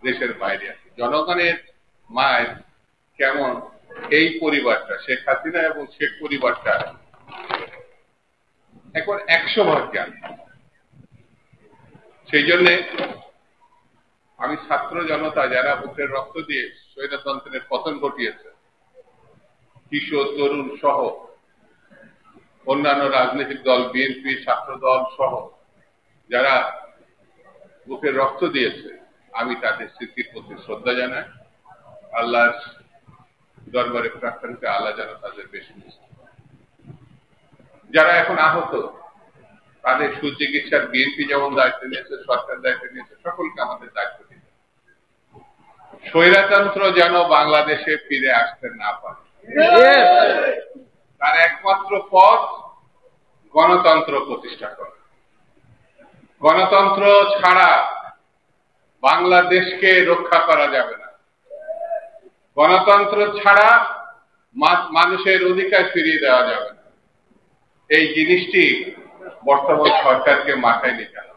দেশের বাইরে আছে। জনগণের মায়ের কেমন এই পরিবারটা, শেখ হাসিনা এবং শেখ পরিবারটা এখন 100 ভাগ জানে। সেই জন্যে আমি ছাত্র জনতা যারা বুকের রক্ত দিয়ে স্বৈরতন্ত্রের পতন ঘটিয়েছে, কিশোর তরুণ সহ অন্যান্য রাজনৈতিক দল, বিএনপি, ছাত্র দল সহ যারা বুকের রক্ত দিয়েছে, আমি তাদের স্মৃতির প্রতি শ্রদ্ধা জানাই। আল্লাহর দরবারে প্রার্থনা করি আল্লাহ যেন তাদের বেশি মিশে। যারা এখন আহত তাদের সুচিকিৎসার বিএনপি যেমন দায়িত্ব নিয়েছে, সরকার দায়িত্ব নিয়েছে, সকলকে আমাদের দায়িত্ব দিতে। স্বৈরতন্ত্র যেন বাংলাদেশে ফিরে আসতে না পারে, তার একমাত্র পথ গণতন্ত্র প্রতিষ্ঠা করা। গণতন্ত্র ছাড়া বাংলাদেশকে রক্ষা করা যাবে না। গণতন্ত্র ছাড়া মানুষের অধিকার ফিরিয়ে দেওয়া যাবে না। এই জিনিসটি বর্তমান সরকারকে মাথায় নিতে হবে।